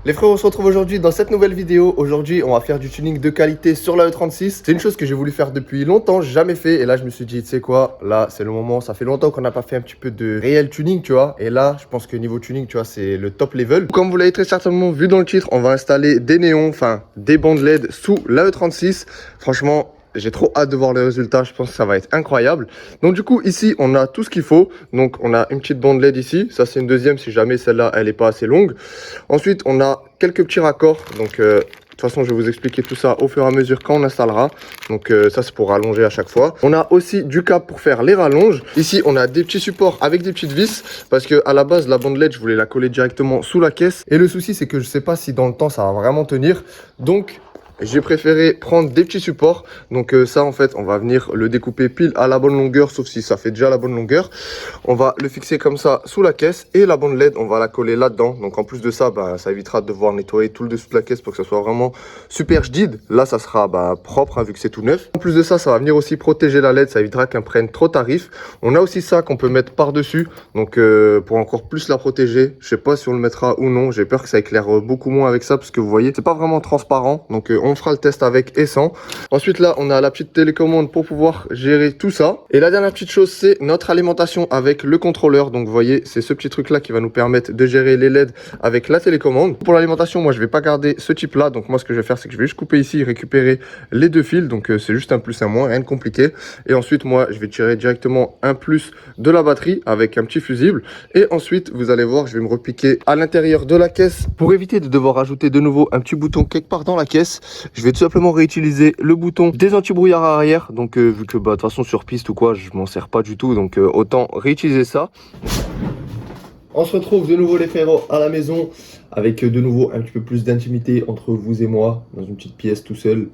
Les frères, on se retrouve aujourd'hui dans cette nouvelle vidéo. Aujourd'hui, on va faire du tuning de qualité sur la E36. C'est une chose que j'ai voulu faire depuis longtemps, jamais fait. Et là, je me suis dit, tu sais quoi, là, c'est le moment. Ça fait longtemps qu'on n'a pas fait un petit peu de réel tuning, tu vois. Et là, je pense que niveau tuning, tu vois, c'est le top level. Comme vous l'avez très certainement vu dans le titre, on va installer des néons, enfin, des bandes LED sous la E36. Franchement, j'ai trop hâte de voir les résultats, je pense que ça va être incroyable. Donc du coup, ici, on a tout ce qu'il faut. Donc on a une petite bande LED ici. Ça, c'est une deuxième si jamais celle-là, elle n'est pas assez longue. Ensuite, on a quelques petits raccords. Donc de toute façon, je vais vous expliquer tout ça au fur et à mesure quand on installera. Donc ça, c'est pour rallonger à chaque fois. On a aussi du câble pour faire les rallonges. Ici, on a des petits supports avec des petites vis. Parce que à la base, la bande LED, je voulais la coller directement sous la caisse. Et le souci, c'est que je ne sais pas si dans le temps, ça va vraiment tenir. Donc j'ai préféré prendre des petits supports. Donc ça, en fait, on va venir le découper pile à la bonne longueur, sauf si ça fait déjà la bonne longueur. On va le fixer comme ça sous la caisse et la bande LED, on va la coller là-dedans. Donc en plus de ça, ça évitera de devoir nettoyer tout le dessous de la caisse pour que ça soit vraiment super jaded. Là, ça sera propre, hein, vu que c'est tout neuf. En plus de ça, ça va venir aussi protéger la LED. Ça évitera qu'elle prenne trop tarif. On a aussi ça qu'on peut mettre par-dessus. Donc pour encore plus la protéger. Je sais pas si on le mettra ou non. J'ai peur que ça éclaire beaucoup moins avec ça, parce que vous voyez, c'est pas vraiment transparent. Donc on fera le test avec et sans. Ensuite là, on a la petite télécommande pour pouvoir gérer tout ça. Et la dernière petite chose, c'est notre alimentation avec le contrôleur. Donc vous voyez, c'est ce petit truc là qui va nous permettre de gérer les LED avec la télécommande. Pour l'alimentation, moi je vais pas garder ce type là. Donc moi ce que je vais faire, c'est que je vais juste couper ici, récupérer les deux fils. Donc c'est juste un plus un moins, rien de compliqué. Et ensuite moi je vais tirer directement un plus de la batterie avec un petit fusible. Et ensuite vous allez voir, je vais me repiquer à l'intérieur de la caisse pour éviter de devoir ajouter de nouveau un petit bouton quelque part dans la caisse. Je vais tout simplement réutiliser le bouton des anti-brouillard arrière. Donc vu que de toute façon sur piste ou quoi, je m'en sers pas du tout. Donc autant réutiliser ça. On se retrouve de nouveau les frérots à la maison avec de nouveau un petit peu plus d'intimité entre vous et moi dans une petite pièce tout seul.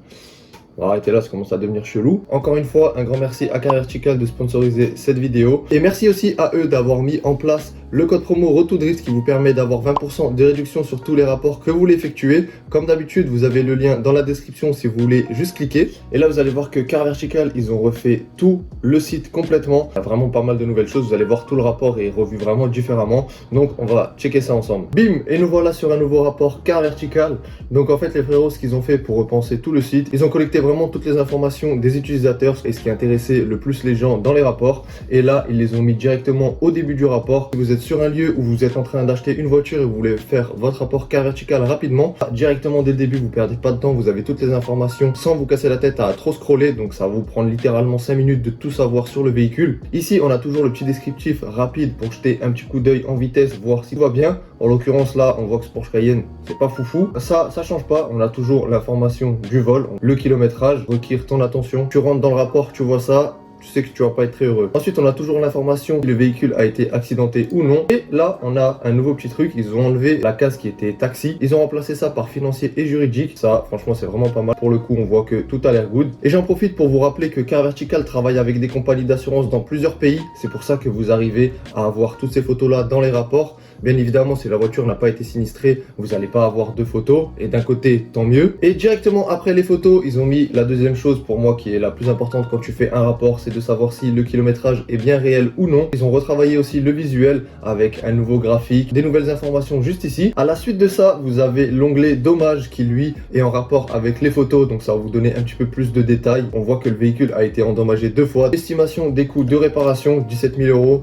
On va arrêter là, ça commence à devenir chelou. Encore une fois, un grand merci à Car Vertical de sponsoriser cette vidéo. Et merci aussi à eux d'avoir mis en place le code promo Road2Drift qui vous permet d'avoir 20% de réduction sur tous les rapports que vous voulez effectuer. Comme d'habitude, vous avez le lien dans la description si vous voulez juste cliquer. Et là, vous allez voir que Car Vertical, ils ont refait tout le site complètement. Il y a vraiment pas mal de nouvelles choses. Vous allez voir tout le rapport est revu vraiment différemment. Donc, on va checker ça ensemble. Bim! Et nous voilà sur un nouveau rapport Car Vertical. Donc, en fait, les frérots, ce qu'ils ont fait pour repenser tout le site, ils ont collecté vraiment toutes les informations des utilisateurs et ce qui intéressait le plus les gens dans les rapports. Et là, ils les ont mis directement au début du rapport. Si vous êtes sur un lieu où vous êtes en train d'acheter une voiture et vous voulez faire votre rapport Car Vertical rapidement, directement dès le début, vous perdez pas de temps, vous avez toutes les informations sans vous casser la tête à trop scroller. Donc ça va vous prendre littéralement 5 minutes de tout savoir sur le véhicule. Ici, on a toujours le petit descriptif rapide pour jeter un petit coup d'œil en vitesse, voir si tout va bien. En l'occurrence là, on voit que ce Porsche Cayenne, c'est pas foufou. Ça change pas, on a toujours l'information du vol, le kilométrage requiert ton attention. Tu rentres dans le rapport, tu vois ça, tu sais que tu vas pas être très heureux. Ensuite, on a toujours l'information si le véhicule a été accidenté ou non. Et là, on a un nouveau petit truc. Ils ont enlevé la case qui était taxi. Ils ont remplacé ça par financier et juridique. Ça, franchement, c'est vraiment pas mal. Pour le coup, on voit que tout a l'air good. Et j'en profite pour vous rappeler que Car Vertical travaille avec des compagnies d'assurance dans plusieurs pays. C'est pour ça que vous arrivez à avoir toutes ces photos-là dans les rapports. Bien évidemment, si la voiture n'a pas été sinistrée, vous n'allez pas avoir de photos. Et d'un côté, tant mieux. Et directement après les photos, ils ont mis la deuxième chose pour moi qui est la plus importante quand tu fais un rapport, c'est de savoir si le kilométrage est bien réel ou non. Ils ont retravaillé aussi le visuel avec un nouveau graphique, des nouvelles informations juste ici. À la suite de ça, vous avez l'onglet dommages qui lui est en rapport avec les photos. Donc ça va vous donner un petit peu plus de détails. On voit que le véhicule a été endommagé 2 fois. Estimation des coûts de réparation, 17 000 €.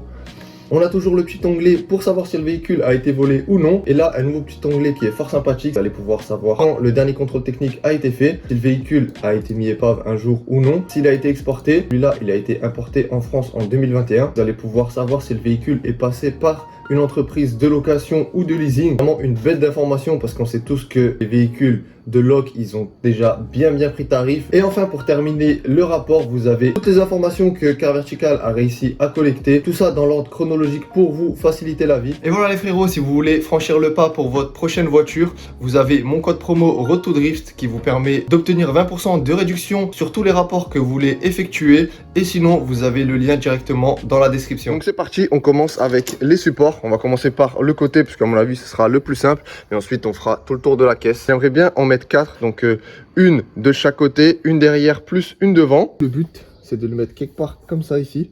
On a toujours le petit onglet pour savoir si le véhicule a été volé ou non. Et là, un nouveau petit onglet qui est fort sympathique. Vous allez pouvoir savoir quand le dernier contrôle technique a été fait, si le véhicule a été mis épave un jour ou non, s'il a été exporté. Celui-là, il a été importé en France en 2021. Vous allez pouvoir savoir si le véhicule est passé par une entreprise de location ou de leasing. Vraiment une bête d'information parce qu'on sait tous que les véhicules de loc, ils ont déjà bien pris tarif. Et enfin, pour terminer le rapport, vous avez toutes les informations que Car Vertical a réussi à collecter. Tout ça dans l'ordre chronologique pour vous faciliter la vie. Et voilà les frérots, si vous voulez franchir le pas pour votre prochaine voiture, vous avez mon code promo Road2Drift qui vous permet d'obtenir 20% de réduction sur tous les rapports que vous voulez effectuer. Et sinon, vous avez le lien directement dans la description. Donc c'est parti, on commence avec les supports. On va commencer par le côté, puisqu'à mon avis, ce sera le plus simple. Et ensuite, on fera tout le tour de la caisse. J'aimerais bien en mettre 4, donc une de chaque côté, une derrière plus une devant. Le but, c'est de le mettre quelque part comme ça ici.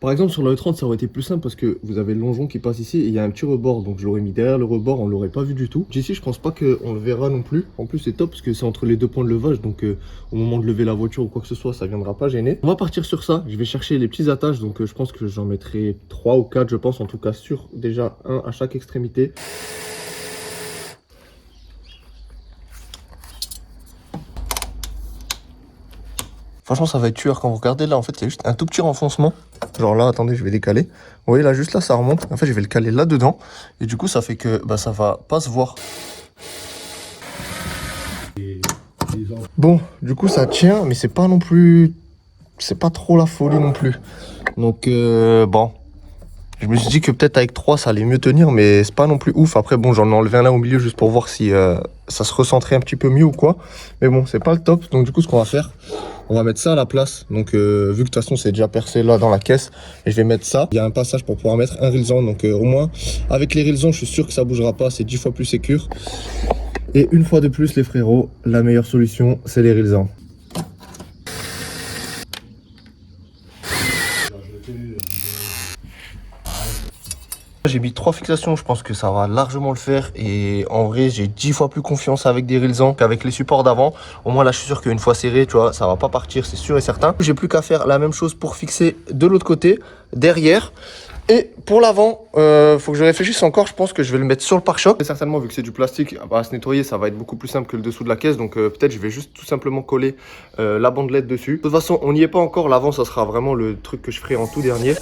Par exemple, sur la E30, ça aurait été plus simple parce que vous avez le longeon qui passe ici et il y a un petit rebord. Donc je l'aurais mis derrière le rebord, on l'aurait pas vu du tout. D'ici, je pense pas qu'on le verra non plus. En plus, c'est top parce que c'est entre les deux points de levage. Donc au moment de lever la voiture ou quoi que ce soit, ça viendra pas gêner. On va partir sur ça. Je vais chercher les petits attaches. Donc je pense que j'en mettrai 3 ou 4, je pense. En tout cas, sur déjà un à chaque extrémité. Franchement, ça va être tueur quand vous regardez là. En fait, il y a juste un tout petit renfoncement. Genre là, attendez, je vais décaler. Vous voyez là, juste là, ça remonte. En fait, je vais le caler là-dedans. Et du coup, ça fait que bah, ça va pas se voir. Bon, du coup, ça tient, mais c'est pas non plus... C'est pas trop la folie non plus. Donc, bon... Je me suis dit que peut-être avec 3 ça allait mieux tenir, mais c'est pas non plus ouf. Après bon, j'en ai enlevé un là au milieu juste pour voir si ça se recentrait un petit peu mieux ou quoi. Mais bon, c'est pas le top. Donc du coup, ce qu'on va faire, on va mettre ça à la place. Donc vu que de toute façon c'est déjà percé là dans la caisse, et je vais mettre ça. Il y a un passage pour pouvoir mettre un rilsan. Donc au moins avec les rilsans, je suis sûr que ça bougera pas. C'est 10 fois plus sécure. Et une fois de plus les frérots, la meilleure solution c'est les rilsans. J'ai mis 3 fixations, je pense que ça va largement le faire et en vrai j'ai 10 fois plus confiance avec des rilsans qu'avec les supports d'avant. Au moins là je suis sûr qu'une fois serré, tu vois, ça va pas partir, c'est sûr et certain. J'ai plus qu'à faire la même chose pour fixer de l'autre côté, derrière. Et pour l'avant, faut que je réfléchisse encore, je pense que je vais le mettre sur le pare-choc. Et certainement vu que c'est du plastique, à se nettoyer ça va être beaucoup plus simple que le dessous de la caisse. Donc peut-être je vais juste tout simplement coller la bandelette dessus. De toute façon on n'y est pas encore, l'avant ça sera vraiment le truc que je ferai en tout dernier.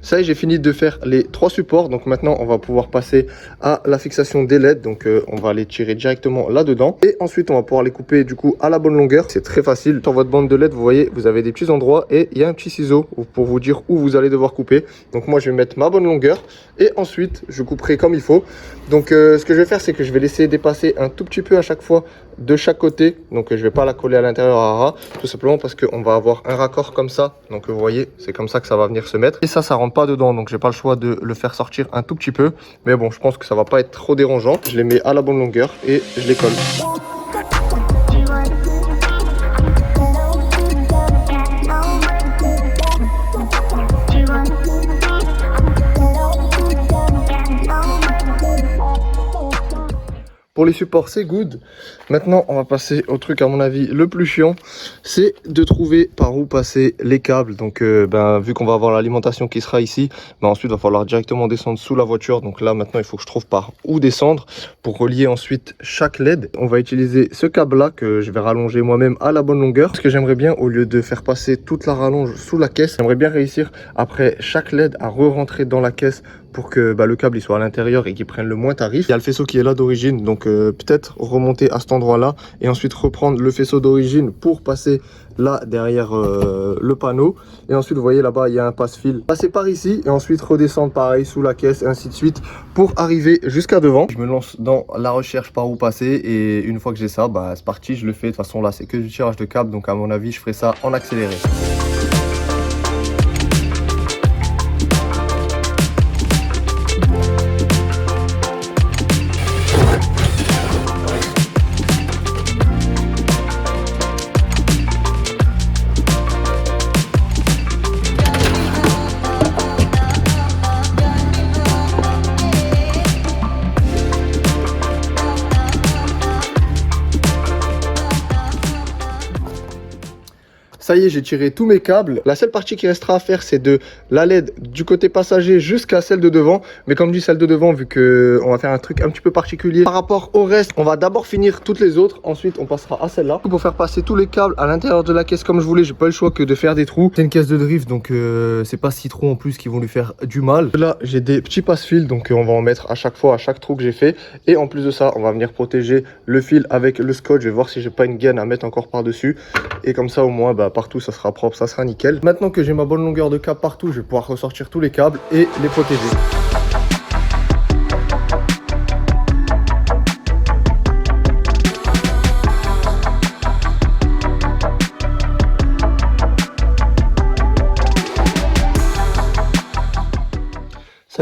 Ça y est, j'ai fini de faire les 3 supports. Donc maintenant, on va pouvoir passer à la fixation des LED. Donc on va les tirer directement là-dedans. Et ensuite, on va pouvoir les couper du coup à la bonne longueur. C'est très facile. Sur votre bande de LED, vous voyez, vous avez des petits endroits et il y a un petit ciseau pour vous dire où vous allez devoir couper. Donc moi, je vais mettre ma bonne longueur et ensuite, je couperai comme il faut. Donc ce que je vais faire, c'est que je vais laisser dépasser un tout petit peu à chaque fois de chaque côté. Donc je vais pas la coller à l'intérieur à ras, tout simplement parce qu'on va avoir un raccord comme ça. Donc vous voyez, c'est comme ça que ça va venir se mettre. Et ça rentre pas dedans, donc j'ai pas le choix de le faire sortir un tout petit peu. Mais bon, je pense que ça va pas être trop dérangeant. Je les mets à la bonne longueur et je les colle. Pour les supports, c'est good. Maintenant, on va passer au truc, à mon avis, le plus chiant. C'est de trouver par où passer les câbles. Donc, vu qu'on va avoir l'alimentation qui sera ici, ensuite, il va falloir directement descendre sous la voiture. Donc là, maintenant, il faut que je trouve par où descendre pour relier ensuite chaque LED. On va utiliser ce câble-là que je vais rallonger moi-même à la bonne longueur. Parce que j'aimerais bien, au lieu de faire passer toute la rallonge sous la caisse, j'aimerais bien réussir, après chaque LED, à re-rentrer dans la caisse pour que le câble il soit à l'intérieur et qu'il prenne le moins tarif. Il y a le faisceau qui est là d'origine, donc peut-être remonter à cet endroit là et ensuite reprendre le faisceau d'origine pour passer là derrière le panneau. Et ensuite vous voyez là-bas il y a un passe-fil, passer par ici et ensuite redescendre pareil sous la caisse et ainsi de suite pour arriver jusqu'à devant. Je me lance dans la recherche par où passer et une fois que j'ai ça, c'est parti, je le fais. De toute façon là c'est que du tirage de câble, donc à mon avis je ferai ça en accéléré. Ça y est, j'ai tiré tous mes câbles. La seule partie qui restera à faire, c'est de la LED du côté passager jusqu'à celle de devant. Mais comme dit celle de devant, vu qu'on va faire un truc un petit peu particulier par rapport au reste, on va d'abord finir toutes les autres. Ensuite, on passera à celle-là. Pour faire passer tous les câbles à l'intérieur de la caisse comme je voulais, j'ai pas le choix que de faire des trous. C'est une caisse de drift, donc c'est pas 6 trous en plus qui vont lui faire du mal. Là, j'ai des petits passe-fils, donc on va en mettre à chaque fois, à chaque trou que j'ai fait. Et en plus de ça, on va venir protéger le fil avec le scotch. Je vais voir si j'ai pas une gaine à mettre encore par-dessus. Et comme ça, au moins, partout ça sera propre, ça sera nickel. Maintenant que j'ai ma bonne longueur de câble partout, je vais pouvoir ressortir tous les câbles et les protéger.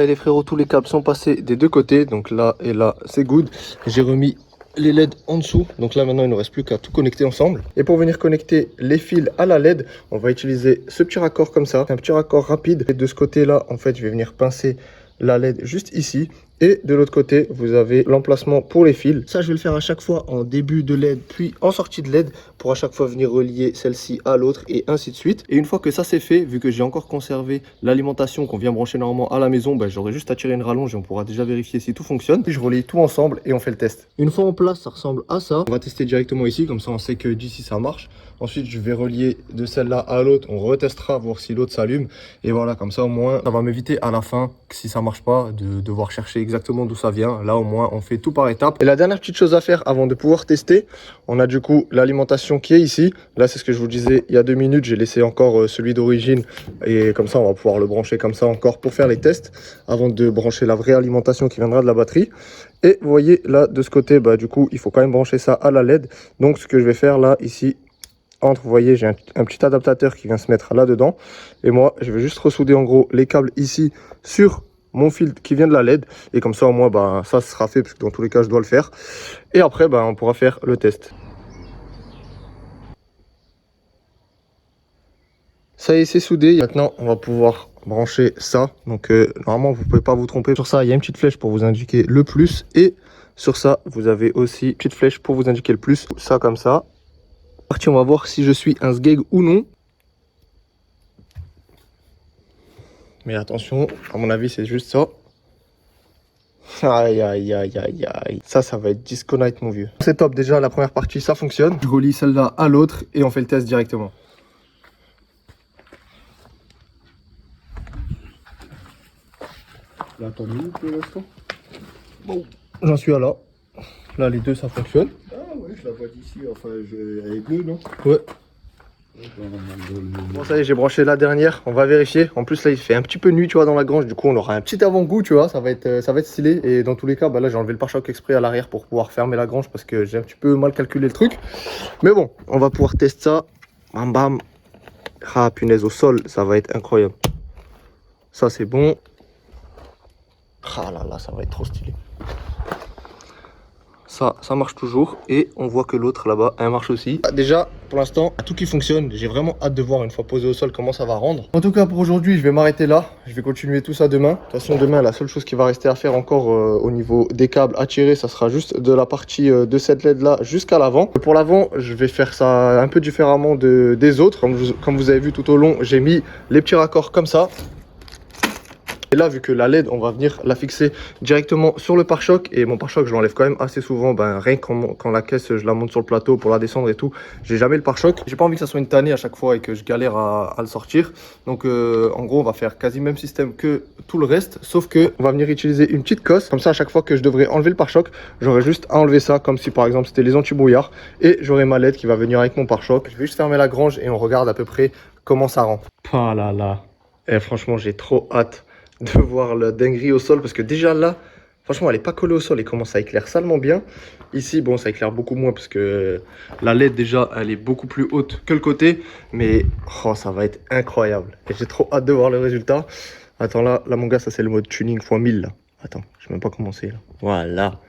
Ça y est les frérots, tous les câbles sont passés des deux côtés. Donc là et là, c'est good. J'ai remis les LED en dessous. Donc là maintenant, il ne reste plus qu'à tout connecter ensemble. Et pour venir connecter les fils à la LED, on va utiliser ce petit raccord comme ça. Un petit raccord rapide. Et de ce côté-là, en fait, je vais venir pincer la LED juste ici. Et de l'autre côté, vous avez l'emplacement pour les fils. Ça, je vais le faire à chaque fois en début de LED, puis en sortie de LED, pour à chaque fois venir relier celle-ci à l'autre et ainsi de suite. Et une fois que ça c'est fait, vu que j'ai encore conservé l'alimentation qu'on vient brancher normalement à la maison, ben, j'aurai juste à tirer une rallonge et on pourra déjà vérifier si tout fonctionne. Puis je relie tout ensemble et on fait le test. Une fois en place, ça ressemble à ça. On va tester directement ici, comme ça on sait que d'ici ça marche. Ensuite, je vais relier de celle-là à l'autre. On retestera, voir si l'autre s'allume. Et voilà, comme ça au moins, ça va m'éviter à la fin, si ça marche pas, de devoir chercher exactement d'où ça vient. Là au moins, on fait tout par étapes. Et la dernière petite chose à faire avant de pouvoir tester, on a du coup l'alimentation qui est ici. Là, c'est ce que je vous disais il y a 2 minutes. J'ai laissé encore celui d'origine. Et comme ça, on va pouvoir le brancher comme ça encore pour faire les tests. Avant de brancher la vraie alimentation qui viendra de la batterie. Et vous voyez, là, de ce côté, bah, du coup, il faut quand même brancher ça à la LED. Donc, ce que je vais faire là, ici, vous voyez, j'ai un petit adaptateur qui vient se mettre là-dedans. Et moi, je vais juste ressouder en gros les câbles ici sur mon fil qui vient de la LED. Et comme ça, au moins, bah, ça sera fait, parce que dans tous les cas, je dois le faire. Et après, bah, on pourra faire le test. Ça y est, c'est soudé. Maintenant, on va pouvoir brancher ça. Donc, normalement, vous ne pouvez pas vous tromper. Sur ça, il y a une petite flèche pour vous indiquer le plus. Et sur ça, vous avez aussi une petite flèche pour vous indiquer le plus. Ça, comme ça. On va voir si je suis un sgeg ou non. Mais attention, à mon avis, c'est juste ça. Aïe, aïe, aïe, aïe, aïe. Ça va être disconnect, mon vieux. C'est top, déjà, la première partie, ça fonctionne. Je relie celle-là à l'autre et on fait le test directement. Là, attends, pour l'instant. Bon, j'en suis à là. Là, les deux, ça fonctionne. Ah ouais, je la vois d'ici, enfin, elle est bleue, non? Ouais. Bon, ça y est, j'ai branché la dernière, on va vérifier. En plus, là, il fait un petit peu nuit, tu vois, dans la grange. Du coup, on aura un petit avant-goût, tu vois, ça va être stylé. Et dans tous les cas, bah, là, j'ai enlevé le pare-choc exprès à l'arrière pour pouvoir fermer la grange parce que j'ai un petit peu mal calculé le truc. Mais bon, on va pouvoir tester ça. Bam, bam. Ah, punaise, au sol, ça va être incroyable. Ça, c'est bon. Ah là là, ça va être trop stylé. Ça marche toujours et on voit que l'autre là-bas, elle marche aussi. Déjà, pour l'instant, tout qui fonctionne. J'ai vraiment hâte de voir une fois posé au sol comment ça va rendre. En tout cas, pour aujourd'hui, je vais m'arrêter là. Je vais continuer tout ça demain. De toute façon, demain, la seule chose qui va rester à faire encore au niveau des câbles à tirer, ça sera juste de la partie de cette LED là jusqu'à l'avant. Pour l'avant, je vais faire ça un peu différemment des autres. Comme vous avez vu tout au long, j'ai mis les petits raccords comme ça. Et là, vu que la LED, on va venir la fixer directement sur le pare-choc. Et mon pare-choc, je l'enlève quand même assez souvent. Ben, rien que quand la caisse, je la monte sur le plateau pour la descendre et tout. J'ai jamais le pare-choc. J'ai pas envie que ça soit une tannée à chaque fois et que je galère à le sortir. Donc, en gros, on va faire quasi même système que tout le reste. Sauf que on va venir utiliser une petite cosse. Comme ça, à chaque fois que je devrais enlever le pare-choc, j'aurai juste à enlever ça. Comme si, par exemple, c'était les anti-brouillards. Et j'aurai ma LED qui va venir avec mon pare-choc. Je vais juste fermer la grange et on regarde à peu près comment ça rend. Ah là là. Et franchement, j'ai trop hâte de voir la dinguerie au sol parce que déjà là, franchement, elle est pas collée au sol et commence à éclairer salement bien. Ici, bon, ça éclaire beaucoup moins parce que la LED déjà, elle est beaucoup plus haute que le côté. Mais oh, ça va être incroyable. Et j'ai trop hâte de voir le résultat. Attends, là mon gars, ça c'est le mode tuning x1000 là. Attends, je sais même pas commencer là. Voilà.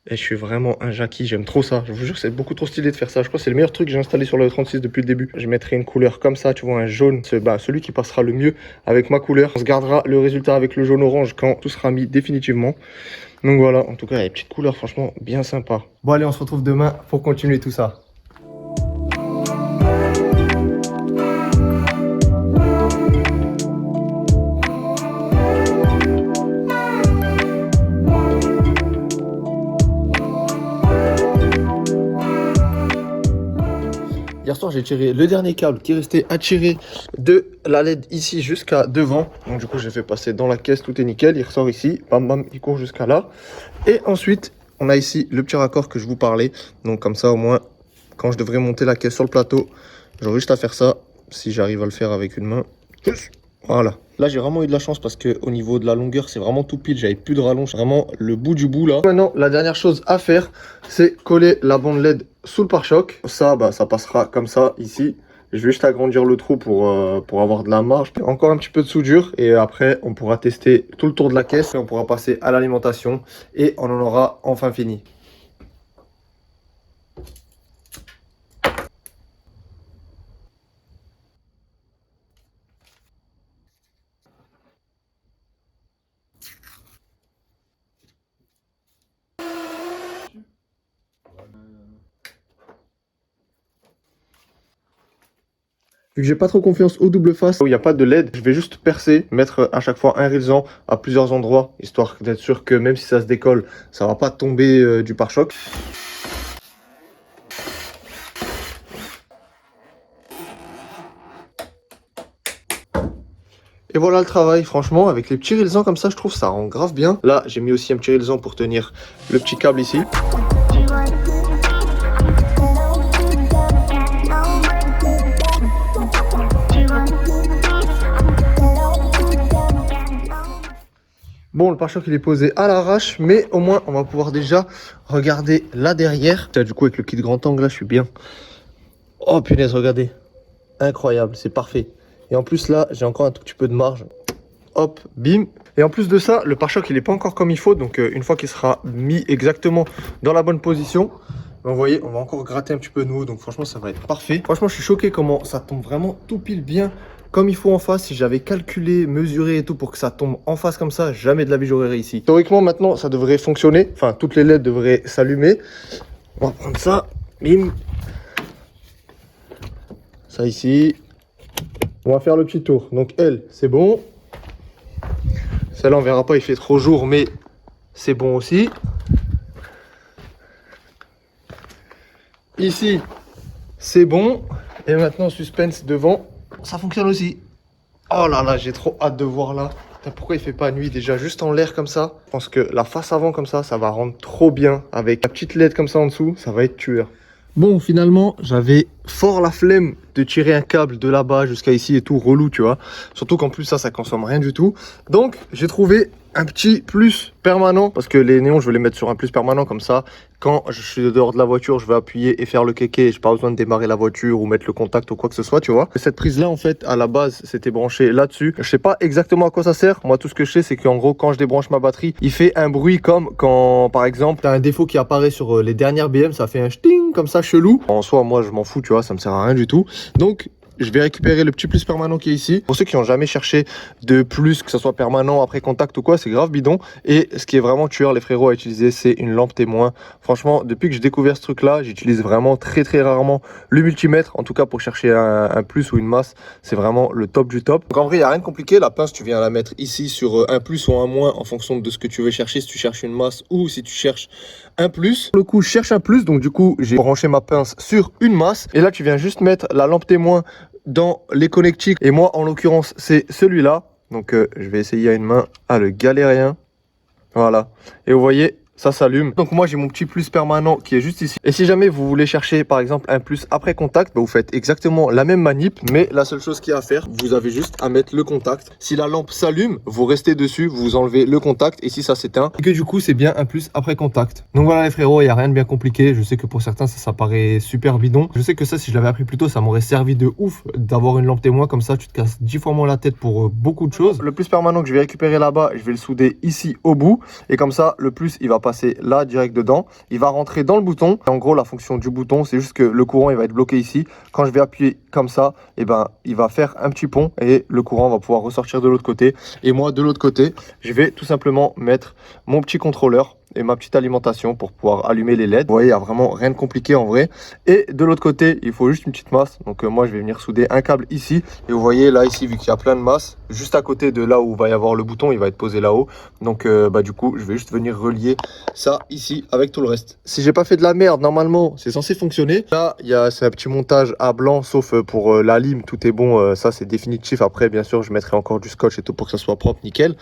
Et je suis vraiment un Jackie, j'aime trop ça. Je vous jure, c'est beaucoup trop stylé de faire ça. Je crois que c'est le meilleur truc que j'ai installé sur le 36 depuis le début. Je mettrai une couleur comme ça, tu vois, un jaune. C'est celui qui passera le mieux avec ma couleur. On se gardera le résultat avec le jaune-orange quand tout sera mis définitivement. Donc voilà, en tout cas, il y a des petites couleurs franchement bien sympa. Bon allez, on se retrouve demain pour continuer tout ça. Hier soir, j'ai tiré le dernier câble qui restait à tirer de la LED ici jusqu'à devant. Donc du coup, j'ai fait passer dans la caisse, tout est nickel. Il ressort ici, bam bam, il court jusqu'à là. Et ensuite, on a ici le petit raccord que je vous parlais. Donc comme ça, au moins, quand je devrais monter la caisse sur le plateau, j'aurai juste à faire ça. Si j'arrive à le faire avec une main. Voilà. Là, j'ai vraiment eu de la chance parce que au niveau de la longueur, c'est vraiment tout pile. J'avais plus de rallonge, vraiment le bout du bout là. Maintenant, la dernière chose à faire, c'est coller la bande LED sous le pare-choc. Ça, bah, ça passera comme ça ici. Je vais juste agrandir le trou pour avoir de la marge. Encore un petit peu de soudure et après on pourra tester tout le tour de la caisse et on pourra passer à l'alimentation et on en aura enfin fini. Vu que j'ai pas trop confiance au double face où il n'y a pas de LED, je vais juste percer, mettre à chaque fois un rilsan à plusieurs endroits, histoire d'être sûr que même si ça se décolle, ça va pas tomber du pare-choc. Et voilà le travail, franchement, avec les petits rilsans comme ça, je trouve ça rend grave bien. Là, j'ai mis aussi un petit rilsan pour tenir le petit câble ici. Bon, le pare-choc il est posé à l'arrache, mais au moins on va pouvoir déjà regarder là derrière. Là, du coup, avec le kit grand angle, là, je suis bien. Oh punaise, regardez. Incroyable, c'est parfait. Et en plus, là, j'ai encore un tout petit peu de marge. Hop, bim. Et en plus de ça, le pare-choc il n'est pas encore comme il faut. Donc, une fois qu'il sera mis exactement dans la bonne position, vous voyez, on va encore gratter un petit peu de nouveau. Donc, franchement, ça va être parfait. Franchement, je suis choqué comment ça tombe vraiment tout pile bien comme il faut en face. Si j'avais calculé, mesuré et tout pour que ça tombe en face comme ça, jamais de la vie j'aurais réussi. Théoriquement, maintenant, ça devrait fonctionner. Enfin, toutes les LED devraient s'allumer. On va prendre ça. Bim. Ça ici. On va faire le petit tour. Donc, elle, c'est bon. Celle-là, on verra pas, il fait trop jour, mais c'est bon aussi. Ici, c'est bon. Et maintenant, suspense devant. Ça fonctionne aussi. Oh là là, j'ai trop hâte de voir là. Putain, pourquoi il fait pas nuit déjà juste en l'air comme ça? Je pense que la face avant comme ça va rendre trop bien. Avec la petite LED comme ça en dessous, ça va être tueur. Bon, finalement, j'avais fort la flemme de tirer un câble de là-bas jusqu'à ici et tout, relou, tu vois. Surtout qu'en plus, ça consomme rien du tout. Donc, j'ai trouvé un petit plus permanent, parce que les néons, je vais les mettre sur un plus permanent comme ça. Quand je suis dehors de la voiture, je vais appuyer et faire le kéké. J'ai pas besoin de démarrer la voiture ou mettre le contact ou quoi que ce soit, tu vois. Cette prise-là, en fait, à la base, c'était branché là-dessus. Je sais pas exactement à quoi ça sert. Moi, tout ce que je sais, c'est qu'en gros, quand je débranche ma batterie, il fait un bruit comme quand, par exemple, t'as un défaut qui apparaît sur les dernières BM, ça fait un sting comme ça, chelou. En soi, moi, je m'en fous, tu vois, ça me sert à rien du tout. Donc, je vais récupérer le petit plus permanent qui est ici. Pour ceux qui n'ont jamais cherché de plus, que ce soit permanent, après contact ou quoi, c'est grave bidon. Et ce qui est vraiment tueur, les frérots, à utiliser, c'est une lampe témoin. Franchement, depuis que j'ai découvert ce truc-là, j'utilise vraiment très rarement le multimètre. En tout cas, pour chercher un plus ou une masse, c'est vraiment le top du top. Donc en vrai, il n'y a rien de compliqué. La pince, tu viens la mettre ici sur un plus ou un moins en fonction de ce que tu veux chercher. Si tu cherches une masse ou si tu cherches un plus. Pour le coup, je cherche un plus. Donc du coup, j'ai branché ma pince sur une masse. Et là, tu viens juste mettre la lampe témoin dans les connectiques, et moi en l'occurrence c'est celui-là, donc je vais essayer à une main. Ah, le galérien, voilà, et vous voyez ça s'allume. Donc moi j'ai mon petit plus permanent qui est juste ici. Et si jamais vous voulez chercher par exemple un plus après contact, bah, vous faites exactement la même manip, mais la seule chose qu'il y a à faire, vous avez juste à mettre le contact. Si la lampe s'allume, vous restez dessus, vous enlevez le contact, et si ça s'éteint, et que du coup c'est bien un plus après contact. Donc voilà les frérots, il n'y a rien de bien compliqué. Je sais que pour certains ça paraît super bidon. Je sais que ça, si je l'avais appris plus tôt, ça m'aurait servi de ouf d'avoir une lampe témoin comme ça. Tu te casses 10 fois moins la tête pour beaucoup de choses. Le plus permanent que je vais récupérer là-bas, je vais le souder ici au bout, et comme ça le plus il va passer là direct dedans, il va rentrer dans le bouton. En gros, la fonction du bouton, c'est juste que le courant il va être bloqué ici. Quand je vais appuyer comme ça, et ben il va faire un petit pont et le courant va pouvoir ressortir de l'autre côté. Et moi de l'autre côté, je vais tout simplement mettre mon petit contrôleur et ma petite alimentation pour pouvoir allumer les LED. Vous voyez, il n'y a vraiment rien de compliqué en vrai. Et de l'autre côté, il faut juste une petite masse. Donc moi, je vais venir souder un câble ici. Et vous voyez là, ici, vu qu'il y a plein de masses, juste à côté de là où va y avoir le bouton, il va être posé là-haut. Donc bah, du coup, je vais juste venir relier ça ici avec tout le reste. Si j'ai pas fait de la merde, normalement, c'est censé fonctionner. Là, c'est un petit montage à blanc, sauf pour la lime, tout est bon. Ça, c'est définitif. Après, bien sûr, je mettrai encore du scotch et tout pour que ça soit propre, nickel.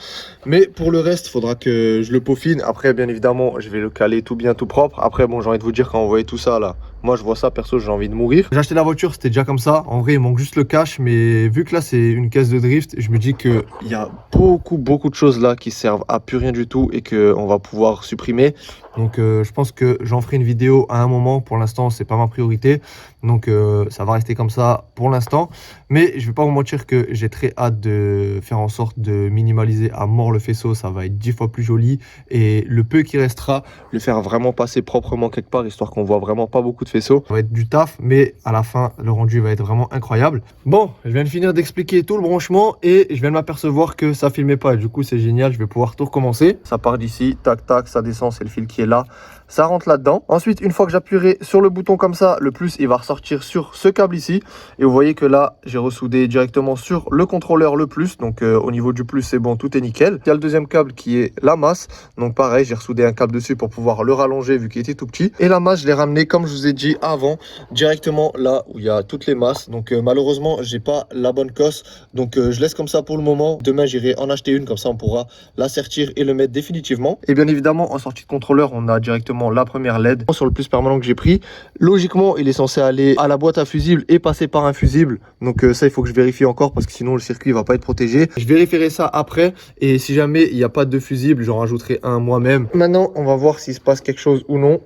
Mais pour le reste, il faudra que je le peaufine. Après, bien évidemment, je vais le caler tout bien, tout propre. Après, bon, j'ai envie de vous dire, quand vous voyez tout ça là, Moi, je vois ça, perso, j'ai envie de mourir. J'ai acheté la voiture, c'était déjà comme ça. En vrai, il manque juste le cash, mais vu que là, c'est une caisse de drift, je me dis qu'il y a beaucoup de choses là qui servent à plus rien du tout et qu'on va pouvoir supprimer. Donc, je pense que j'en ferai une vidéo à un moment. Pour l'instant, c'est pas ma priorité. Donc, ça va rester comme ça pour l'instant. Mais je vais pas vous mentir que j'ai très hâte de faire en sorte de minimaliser à mort le faisceau. Ça va être 10 fois plus joli. Et le peu qui restera, le faire vraiment passer proprement quelque part, histoire qu'on voit vraiment pas beaucoup de faisceau. Ça va être du taf, mais à la fin, le rendu va être vraiment incroyable. Bon, je viens de finir d'expliquer tout le branchement et je viens de m'apercevoir que ça filmait pas. Et du coup, c'est génial, je vais pouvoir tout recommencer. Ça part d'ici, tac, tac, ça descend, c'est le fil qui est là. Ça rentre là-dedans. Ensuite, une fois que j'appuierai sur le bouton comme ça, le plus, il va ressortir sur ce câble ici. Et vous voyez que là, j'ai ressoudé directement sur le contrôleur le plus. Donc, au niveau du plus, c'est bon, tout est nickel. Il y a le deuxième câble qui est la masse. Donc, pareil, j'ai ressoudé un câble dessus pour pouvoir le rallonger vu qu'il était tout petit. Et la masse, je l'ai ramené, comme je vous ai dit avant, directement là où il y a toutes les masses. Donc, malheureusement, j'ai pas la bonne cosse. Donc, je laisse comme ça pour le moment. Demain, j'irai en acheter une. Comme ça, on pourra l'assertir et le mettre définitivement. Et bien évidemment, en sortie de contrôleur, on a directement la première LED sur le plus permanent que j'ai pris. Logiquement, il est censé aller à la boîte à fusible et passer par un fusible. Donc ça, il faut que je vérifie encore parce que sinon le circuit va pas être protégé. Je vérifierai ça après et si jamais il n'y a pas de fusible, j'en rajouterai un moi-même. Maintenant, on va voir s'il se passe quelque chose ou non.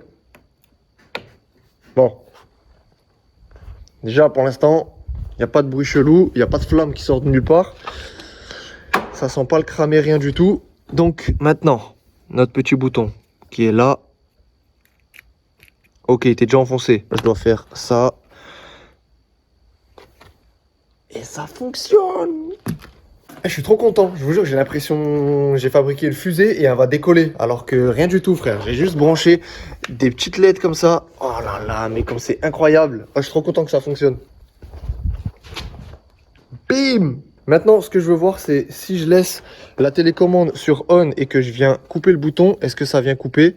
Bon. Déjà, pour l'instant, il n'y a pas de bruit chelou, il n'y a pas de flamme qui sort de nulle part. Ça sent pas le cramer, rien du tout. Donc maintenant, notre petit bouton qui est là. Ok, il était déjà enfoncé. Je dois faire ça. Et ça fonctionne. Je suis trop content. Je vous jure, j'ai l'impression j'ai fabriqué une fusée et elle va décoller. Alors que rien du tout, frère. J'ai juste branché des petites LED comme ça. Oh là là, mais comme c'est incroyable. Je suis trop content que ça fonctionne. Bim! Maintenant, ce que je veux voir, c'est si je laisse la télécommande sur on et que je viens couper le bouton, est-ce que ça vient couper?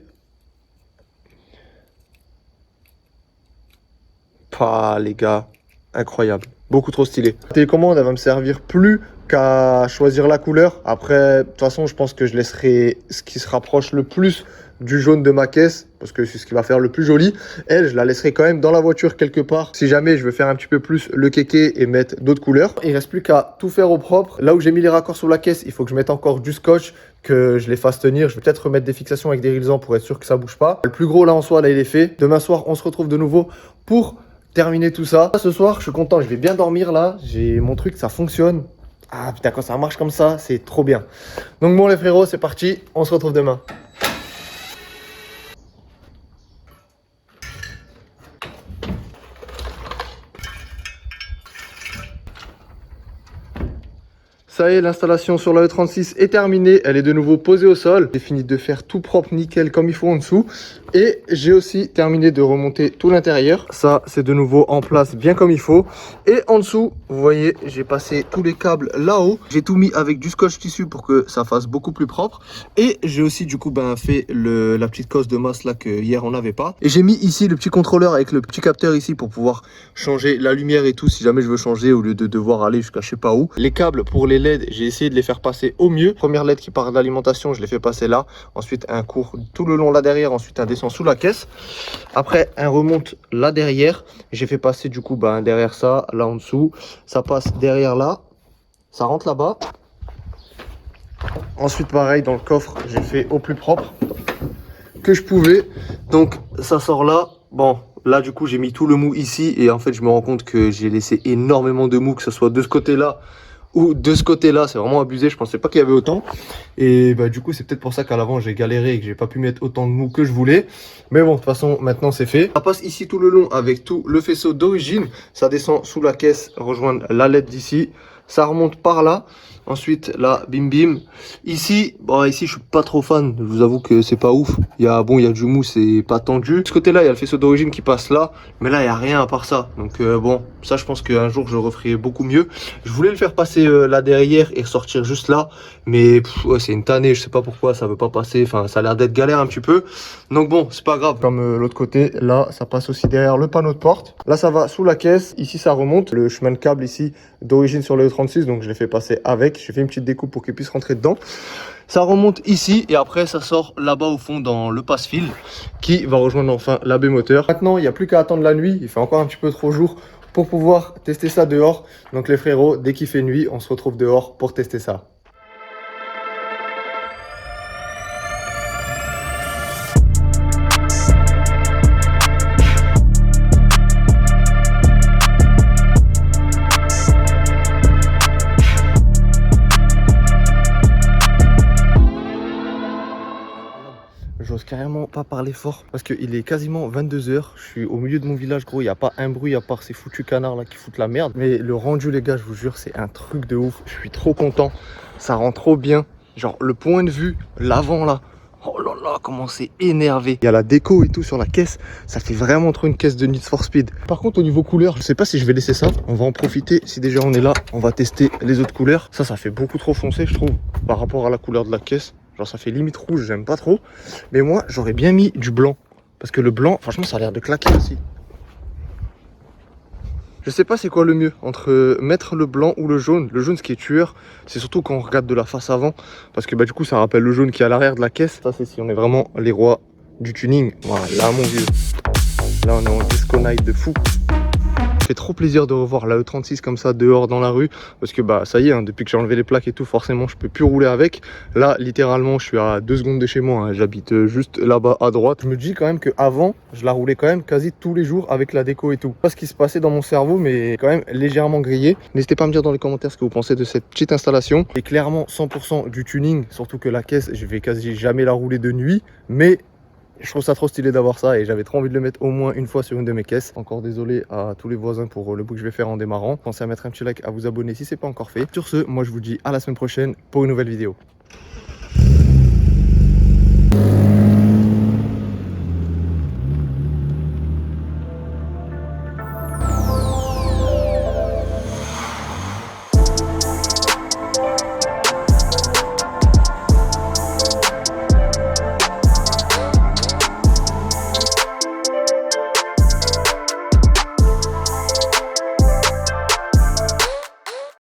Pas les gars, incroyable, beaucoup trop stylé. La télécommande, elle va me servir plus qu'à choisir la couleur. Après, de toute façon, je pense que je laisserai ce qui se rapproche le plus du jaune de ma caisse, parce que c'est ce qui va faire le plus joli. Elle, je la laisserai quand même dans la voiture quelque part, si jamais je veux faire un petit peu plus le kéké et mettre d'autres couleurs. Il reste plus qu'à tout faire au propre. Là où j'ai mis les raccords sur la caisse, il faut que je mette encore du scotch, que je les fasse tenir. Je vais peut-être remettre des fixations avec des rilsans pour être sûr que ça bouge pas. Le plus gros là en soi, là il est fait. Demain soir, on se retrouve de nouveau pour terminer tout ça. Ce soir, je suis content, je vais bien dormir là. J'ai mon truc, ça fonctionne. Ah putain, quand ça marche comme ça, c'est trop bien. Donc bon les frérots, c'est parti, on se retrouve demain. Ça y est, l'installation sur la E36 est terminée. Elle est de nouveau posée au sol. J'ai fini de faire tout propre, nickel, comme il faut en dessous. Et j'ai aussi terminé de remonter tout l'intérieur. Ça, c'est de nouveau en place bien comme il faut. Et en dessous, vous voyez, j'ai passé tous les câbles là-haut. J'ai tout mis avec du scotch tissu pour que ça fasse beaucoup plus propre. Et j'ai aussi du coup fait la petite cosse de masse là que hier on n'avait pas. Et j'ai mis ici le petit contrôleur avec le petit capteur ici pour pouvoir changer la lumière et tout si jamais je veux changer au lieu de devoir aller jusqu'à je sais pas où. Les câbles pour les LED, j'ai essayé de les faire passer au mieux. Première LED qui part de l'alimentation, je l'ai fait passer là. Ensuite un court tout le long là derrière, ensuite un descend sous la caisse. Après un remonte là derrière. J'ai fait passer du coup derrière ça, là en dessous. Ça passe derrière là. Ça rentre là-bas. Ensuite pareil dans le coffre, j'ai fait au plus propre que je pouvais. Donc ça sort là. Bon, là du coup j'ai mis tout le mou ici et en fait je me rends compte que j'ai laissé énormément de mou, que ce soit de ce côté-là ou de ce côté-là. C'est vraiment abusé, je pensais pas qu'il y avait autant. Et du coup c'est peut-être pour ça qu'à l'avant j'ai galéré et que j'ai pas pu mettre autant de mou que je voulais. Mais bon, de toute façon maintenant c'est fait. Ça passe ici tout le long avec tout le faisceau d'origine. Ça descend sous la caisse, rejoindre la LED d'ici. Ça remonte par là. Ensuite, là, bim bim. Ici, ici, je suis pas trop fan. Je vous avoue que c'est pas ouf. Il y a du mou, c'est pas tendu. De ce côté-là, il y a le faisceau d'origine qui passe là. Mais là, il y a rien à part ça. Donc, bon, ça, je pense qu'un jour, je referai beaucoup mieux. Je voulais le faire passer là derrière et sortir juste là. Mais ouais, c'est une tannée. Je sais pas pourquoi ça veut pas passer. Enfin, ça a l'air d'être galère un petit peu. Donc, bon, c'est pas grave. Comme l'autre côté, là, ça passe aussi derrière le panneau de porte. Là, ça va sous la caisse. Ici, ça remonte. Le chemin de câble ici, d'origine sur le E36, donc je l'ai fait passer avec. J'ai fait une petite découpe pour qu'il puisse rentrer dedans. Ça remonte ici et après ça sort là-bas au fond dans le passe-fil qui va rejoindre enfin la baie moteur. Maintenant, il n'y a plus qu'à attendre la nuit. Il fait encore un petit peu trop jour pour pouvoir tester ça dehors. Donc les frérots, dès qu'il fait nuit, on se retrouve dehors pour tester ça. J'ose carrément pas parler fort parce qu'il est quasiment 22 h. Je suis au milieu de mon village, gros. Il n'y a pas un bruit à part ces foutus canards là qui foutent la merde. Mais le rendu, les gars, je vous jure, c'est un truc de ouf. Je suis trop content. Ça rend trop bien. Genre, le point de vue, l'avant là. Oh là là, comment c'est énervé. Il y a la déco et tout sur la caisse. Ça fait vraiment trop une caisse de Need for Speed. Par contre, au niveau couleur, je sais pas si je vais laisser ça. On va en profiter. Si déjà on est là, on va tester les autres couleurs. Ça fait beaucoup trop foncé, je trouve, par rapport à la couleur de la caisse. Genre ça fait limite rouge, j'aime pas trop. Mais moi, j'aurais bien mis du blanc. Parce que le blanc, franchement, ça a l'air de claquer aussi. Je sais pas c'est quoi le mieux, entre mettre le blanc ou le jaune. Le jaune, ce qui est tueur, c'est surtout quand on regarde de la face avant. Parce que bah, du coup, ça rappelle le jaune qui est à l'arrière de la caisse. Ça, c'est si on est vraiment les rois du tuning. Voilà, là, mon vieux. Là, on est en disco night de fou. Ça fait trop plaisir de revoir la E36 comme ça dehors dans la rue parce que bah ça y est, hein, depuis que j'ai enlevé les plaques et tout, forcément je peux plus rouler avec. Là littéralement je suis à 2 secondes de chez moi, hein. J'habite juste là-bas à droite. Je me dis quand même que avant je la roulais quand même quasi tous les jours avec la déco et tout. Pas ce qui se passait dans mon cerveau, mais quand même légèrement grillé. N'hésitez pas à me dire dans les commentaires ce que vous pensez de cette petite installation. Et clairement 100% du tuning, surtout que la caisse je vais quasi jamais la rouler de nuit, mais je trouve ça trop stylé d'avoir ça et j'avais trop envie de le mettre au moins une fois sur une de mes caisses. Encore désolé à tous les voisins pour le bout que je vais faire en démarrant. Pensez à mettre un petit like, à vous abonner si ce n'est pas encore fait. Sur ce, moi je vous dis à la semaine prochaine pour une nouvelle vidéo.